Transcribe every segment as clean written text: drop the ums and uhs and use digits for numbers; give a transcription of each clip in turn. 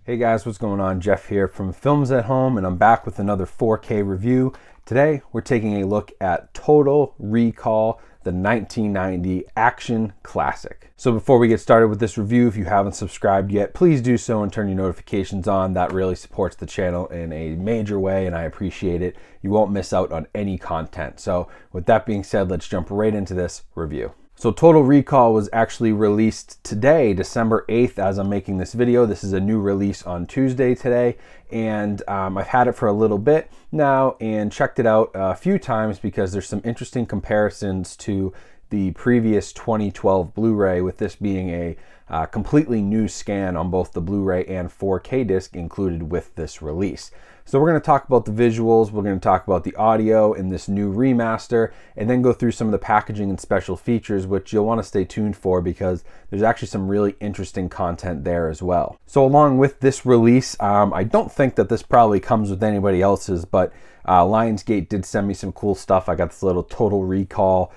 Hey guys, what's going on? Jeff here from Films at Home, and I'm back with another 4K review. Today, we're taking a look at Total Recall, the 1990 action classic. So before we get started with this review, if you haven't subscribed yet, please do so and turn your notifications on. That really supports the channel in a major way, and I appreciate it. You won't miss out on any content. So with that being said, let's jump right into this review. So Total Recall was actually released today, December 8th, as I'm making this video. This is a new release on Tuesday today, and I've had it for a little bit now and checked it out a few times because there's some interesting comparisons to the previous 2012 Blu-ray, with this being a completely new scan on both the Blu-ray and 4K disc included with this release. So we're going to talk about the visuals, we're going to talk about the audio in this new remaster, and then go through some of the packaging and special features, which you'll want to stay tuned for because there's actually some really interesting content there as well. So along with this release, I don't think that this probably comes with anybody else's, but Lionsgate did send me some cool stuff. I got this little Total Recall,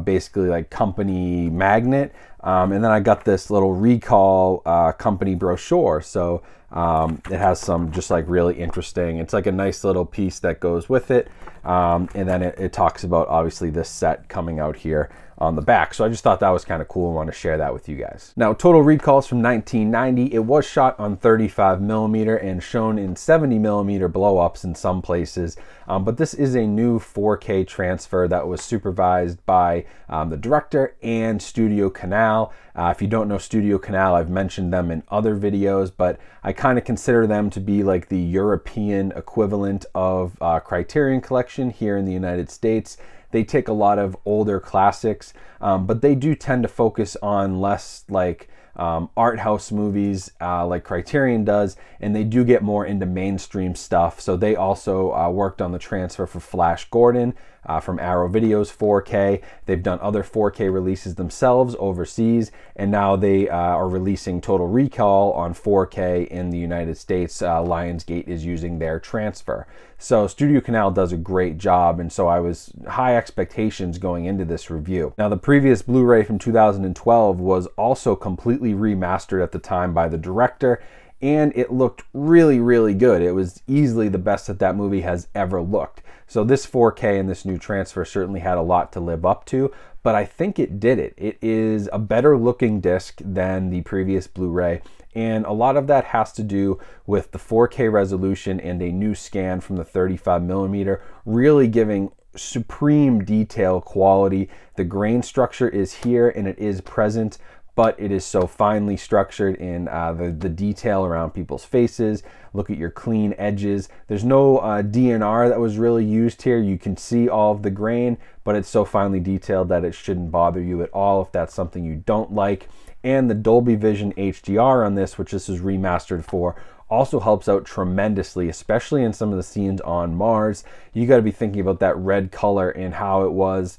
basically like company magnet, and then I got this little Recall company brochure. So it has some just like really interesting, it's like a nice little piece that goes with it, and then it talks about obviously this set coming out here on the back. So I just thought that was kind of cool and want to share that with you guys. Now, Total Recall is from 1990. It was shot on 35mm and shown in 70mm blow-ups in some places, but this is a new 4K transfer that was supervised by the director and StudioCanal. If you don't know StudioCanal, I've mentioned them in other videos, but I kind of consider them to be like the European equivalent of Criterion Collection here in the United States. They take a lot of older classics, but they do tend to focus on less like art house movies like Criterion does, and they do get more into mainstream stuff. So they also worked on the transfer for Flash Gordon from Arrow Video's 4K. They've done other 4K releases themselves overseas, and now they are releasing Total Recall on 4K in the United States. Lionsgate is using their transfer. So StudioCanal does a great job, and so I was high expectations going into this review. Now, the previous Blu-ray from 2012 was also completely remastered at the time by the director, and it looked really, really good. It was easily the best that that movie has ever looked. So this 4K and this new transfer certainly had a lot to live up to, but I think it did it. It is a better looking disc than the previous Blu-ray, and a lot of that has to do with the 4K resolution and a new scan from the 35mm, really giving supreme detail quality. The grain structure is here and it is present, but it is so finely structured in the detail around people's faces. Look at your clean edges. There's no DNR that was really used here. You can see all of the grain, but it's so finely detailed that it shouldn't bother you at all if that's something you don't like. And the Dolby Vision HDR on this, which this is remastered for, also helps out tremendously, especially in some of the scenes on Mars. You got to be thinking about that red color and how it was.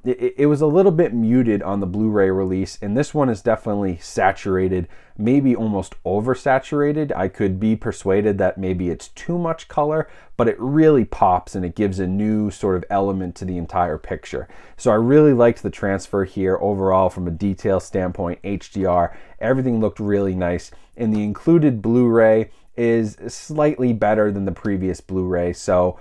It was a little bit muted on the Blu-ray release, and this one is definitely saturated, maybe almost oversaturated. I could be persuaded that maybe it's too much color, but it really pops and it gives a new sort of element to the entire picture. So I really liked the transfer here overall from a detail standpoint, HDR, everything looked really nice, and the included Blu-ray is slightly better than the previous Blu-ray. So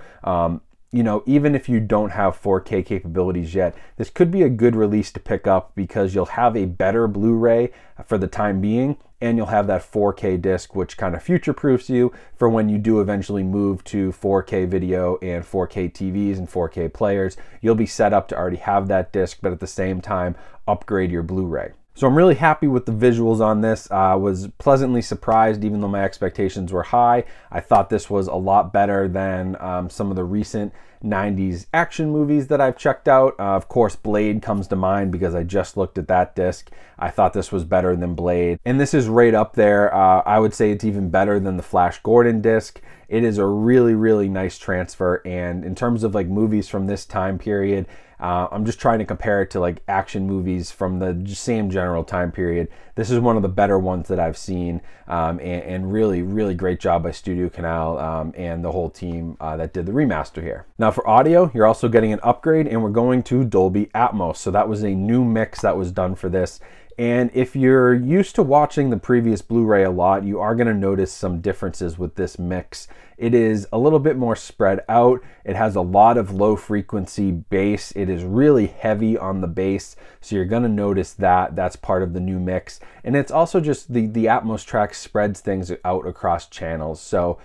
you know, even if you don't have 4K capabilities yet, this could be a good release to pick up because you'll have a better Blu-ray for the time being, and you'll have that 4K disc, which kind of future-proofs you for when you do eventually move to 4K video and 4K TVs and 4K players. You'll be set up to already have that disc, but at the same time, upgrade your Blu-ray. So I'm really happy with the visuals on this. I was pleasantly surprised, even though my expectations were high. I thought this was a lot better than some of the recent 90s action movies that I've checked out. Of course, Blade comes to mind because I just looked at that disc. I thought this was better than Blade. And this is right up there. I would say it's even better than the Flash Gordon disc. It is a really, really nice transfer. And in terms of like movies from this time period, I'm just trying to compare it to like action movies from the same general time period. This is one of the better ones that I've seen, and really, really great job by StudioCanal and the whole team that did the remaster here. Now for audio, you're also getting an upgrade, and we're going to Dolby Atmos. So that was a new mix that was done for this. And if you're used to watching the previous Blu-ray a lot, you are going to notice some differences with this mix. It is a little bit more spread out. It has a lot of low frequency bass. It is really heavy on the bass, so you're going to notice that. That's part of the new mix. And it's also just the Atmos track spreads things out across channels. So,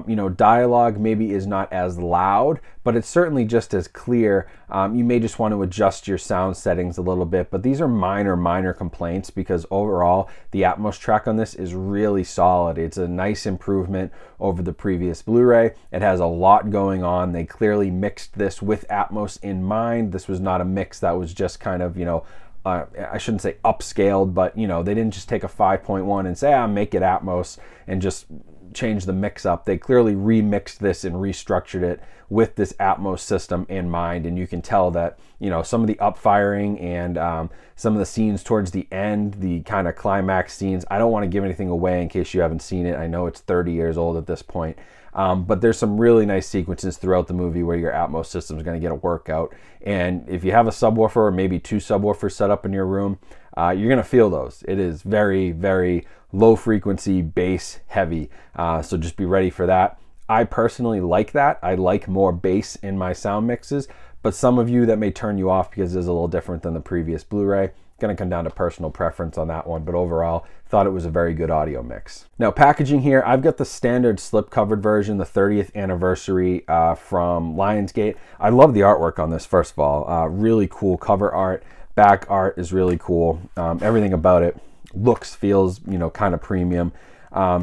you know, dialogue maybe is not as loud, but it's certainly just as clear. You may just want to adjust your sound settings a little bit, but these are minor complaints, because overall the Atmos track on this is really solid. It's a nice improvement over the previous Blu-ray. It has a lot going on. They clearly mixed this with Atmos in mind. This was not a mix that was just kind of, you know, I shouldn't say upscaled, but you know, they didn't just take a 5.1 and say, make it Atmos and just change the mix up. They clearly remixed this and restructured it with this Atmos system in mind, and you can tell that, you know, some of the upfiring and some of the scenes towards the end, the kind of climax scenes, I don't want to give anything away in case you haven't seen it. I know it's 30 years old at this point, but there's some really nice sequences throughout the movie where your Atmos system is going to get a workout, and if you have a subwoofer or maybe 2 subwoofers set up in your room, you're going to feel those. It is very low frequency, bass heavy, so just be ready for that. I personally like that. I like more bass in my sound mixes, but some of you, that may turn you off because it's a little different than the previous Blu-ray. Going to come down to personal preference on that one, but overall thought it was a very good audio mix. Now, packaging here, I've got the standard slip covered version, the 30th anniversary from Lionsgate. I love the artwork on this. First of all, really cool cover art. Back art is really cool. Everything about it looks, feels, you know, kind of premium.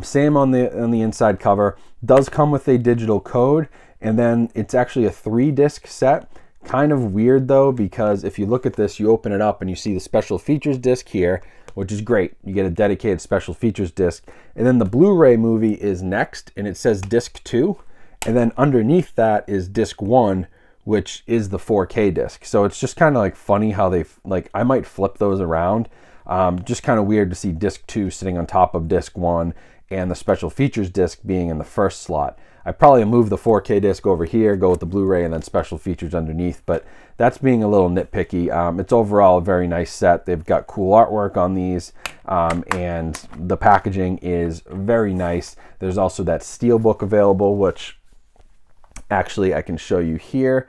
Same on the inside cover. Does come with a digital code, and then it's actually a 3-disc set. Kind of weird though, because if you look at this, you open it up and you see the special features disc here, which is great. You get a dedicated special features disc, and then the Blu-ray movie is next, and it says disc 2, and then underneath that is disc 1, which is the 4K disc. So it's just kind of like funny how they, like, I might flip those around. Just kind of weird to see disc 2 sitting on top of disc 1 and the special features disc being in the first slot. I probably move the 4K disc over here, go with the Blu-ray, and then special features underneath, but that's being a little nitpicky. It's overall a very nice set. They've got cool artwork on these, and the packaging is very nice. There's also that steelbook available, which actually I can show you here,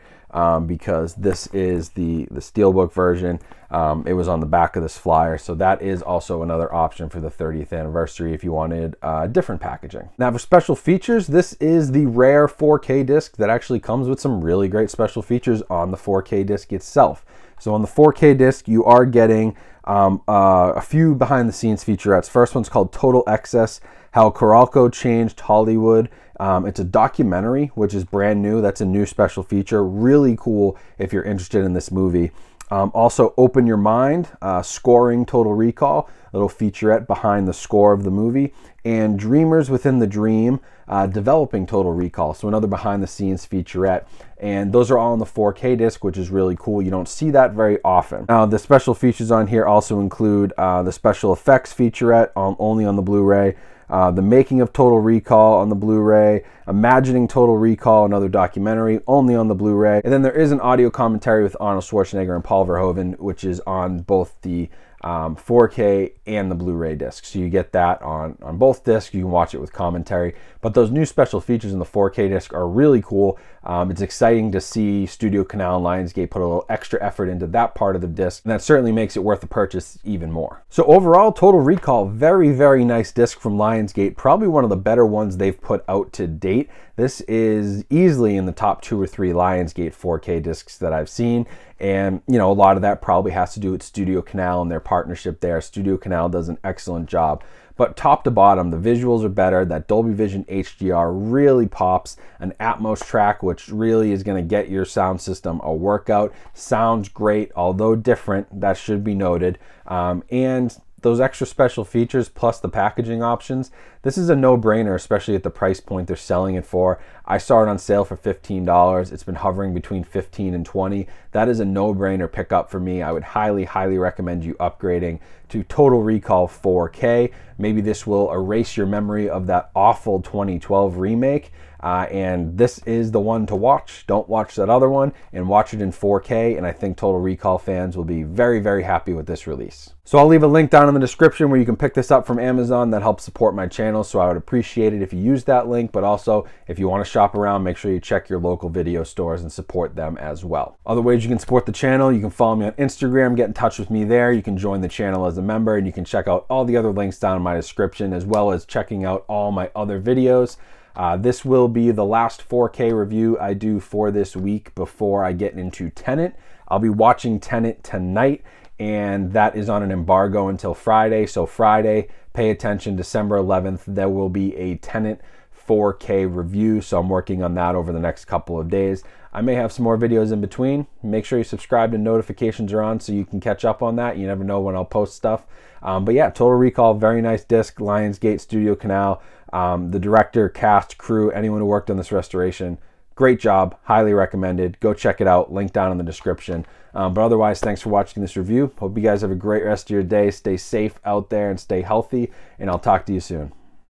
because this is the steelbook version. It was on the back of this flyer, so that is also another option for the 30th anniversary if you wanted different packaging. Now, for special features, this is the rare 4K disc that actually comes with some really great special features on the 4K disc itself. So on the 4K disc, you are getting a few behind the scenes featurettes. First one's called Total Excess: How Coralco Changed Hollywood. It's a documentary, which is brand new. That's a new special feature. Really cool if you're interested in this movie. Also, Open Your Mind, Scoring Total Recall, a little featurette behind the score of the movie. And Dreamers Within the Dream, Developing Total Recall. So another behind the scenes featurette. And those are all on the 4K disc, which is really cool. You don't see that very often. Now, the special features on here also include the special effects featurette only on the Blu-ray. The Making of Total Recall on the Blu-ray, Imagining Total Recall, another documentary, only on the Blu-ray. And then there is an audio commentary with Arnold Schwarzenegger and Paul Verhoeven, which is on both the 4K and the Blu-ray disc. So you get that on both discs. You can watch it with commentary. But those new special features in the 4K disc are really cool. It's exciting to see StudioCanal and Lionsgate put a little extra effort into that part of the disc, and that certainly makes it worth the purchase even more. So overall, Total Recall, very nice disc from Lionsgate. Probably one of the better ones they've put out to date. This is easily in the top 2 or 3 Lionsgate 4K discs that I've seen. And, you know, a lot of that probably has to do with StudioCanal and their partnership there. StudioCanal does an excellent job. But top to bottom, the visuals are better. That Dolby Vision HDR really pops. An Atmos track, which really is going to get your sound system a workout. Sounds great, although different. That should be noted. And those extra special features plus the packaging options, this is a no-brainer, especially at the price point they're selling it for. I saw it on sale for $15. It's been hovering between $15 and $20. That is a no-brainer pickup for me. I would highly, highly recommend you upgrading to Total Recall 4K. Maybe this will erase your memory of that awful 2012 remake. And this is the one to watch. Don't watch that other one, and watch it in 4K, and I think Total Recall fans will be very, very happy with this release. So I'll leave a link down in the description where you can pick this up from Amazon. That helps support my channel, so I would appreciate it if you use that link, but also if you want to shop around, make sure you check your local video stores and support them as well. Other ways you can support the channel: you can follow me on Instagram, get in touch with me there. You can join the channel as a member, and you can check out all the other links down in my description, as well as checking out all my other videos. This will be the last 4K review I do for this week before I get into Tenet. I'll be watching Tenet tonight, and that is on an embargo until Friday. So Friday, pay attention, December 11th, there will be a Tenet 4K review. So I'm working on that over the next couple of days. I may have some more videos in between. Make sure you subscribe and notifications are on so you can catch up on that. You never know when I'll post stuff. But yeah, Total Recall, very nice disc, Lionsgate, StudioCanal. The director, cast, crew, anyone who worked on this restoration, great job, highly recommended. Go check it out, link down in the description. But otherwise, thanks for watching this review. Hope you guys have a great rest of your day. Stay safe out there and stay healthy, and I'll talk to you soon.